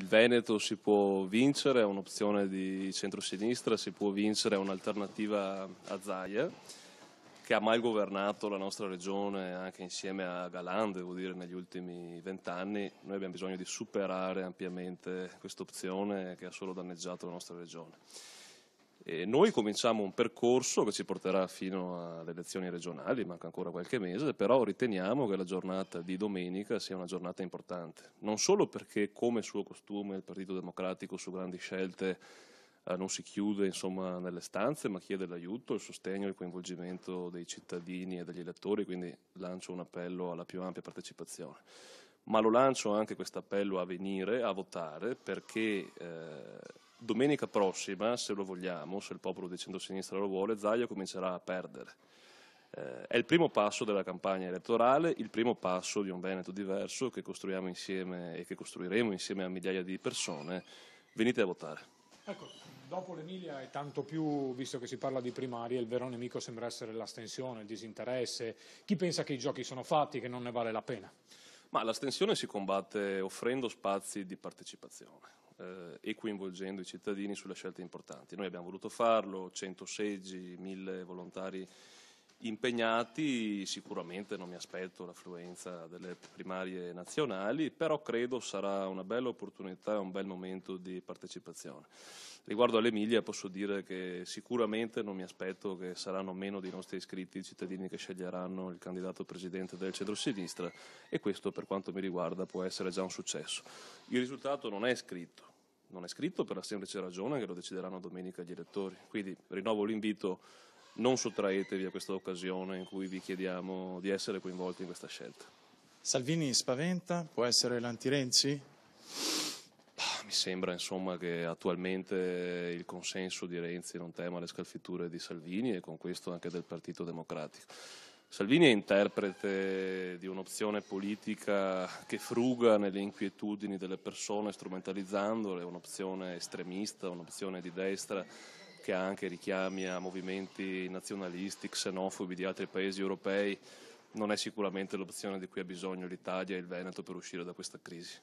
Veneto si può vincere, è un'opzione di centrosinistra, si può vincere, è un'alternativa a Zaia, che ha mai governato la nostra regione anche insieme a Galan, devo dire, negli ultimi 20 anni. Noi abbiamo bisogno di superare ampiamente questa opzione che ha solo danneggiato la nostra regione. E noi cominciamo un percorso che ci porterà fino alle elezioni regionali, manca ancora qualche mese, però riteniamo che la giornata di domenica sia una giornata importante, non solo perché, come suo costume, il Partito Democratico su grandi scelte non si chiude insomma nelle stanze, ma chiede l'aiuto, il sostegno e il coinvolgimento dei cittadini e degli elettori, quindi lancio un appello alla più ampia partecipazione. Ma lo lancio anche questo appello a venire a votare perché domenica prossima, se lo vogliamo, se il popolo di centrosinistra lo vuole, Zaia comincerà a perdere. È il primo passo della campagna elettorale, il primo passo di un Veneto diverso che costruiamo insieme e che costruiremo insieme a migliaia di persone. Venite a votare. Ecco, dopo l'Emilia e tanto più, visto che si parla di primarie, il vero nemico sembra essere l'astensione, il disinteresse. Chi pensa che i giochi sono fatti, che non ne vale la pena? Ma l'astensione si combatte offrendo spazi di partecipazione e coinvolgendo i cittadini sulle scelte importanti. Noi abbiamo voluto farlo, 100 seggi, 1000 volontari impegnati, sicuramente non mi aspetto l'affluenza delle primarie nazionali, però credo sarà una bella opportunità e un bel momento di partecipazione. Riguardo all'Emilia posso dire che sicuramente non mi aspetto che saranno meno dei nostri iscritti i cittadini che sceglieranno il candidato presidente del centrosinistra e questo per quanto mi riguarda può essere già un successo. Il risultato non è scritto per la semplice ragione che lo decideranno domenica gli elettori, quindi rinnovo l'invito. Non sottraetevi a questa occasione in cui vi chiediamo di essere coinvolti in questa scelta. Salvini spaventa? Può essere l'anti-Renzi? Mi sembra insomma che attualmente il consenso di Renzi non tema le scalfitture di Salvini e con questo anche del Partito Democratico. Salvini è interprete di un'opzione politica che fruga nelle inquietudini delle persone strumentalizzandole, un'opzione estremista, un'opzione di destra che ha anche richiami a movimenti nazionalisti, xenofobi di altri paesi europei. Non è sicuramente l'opzione di cui ha bisogno l'Italia e il Veneto per uscire da questa crisi.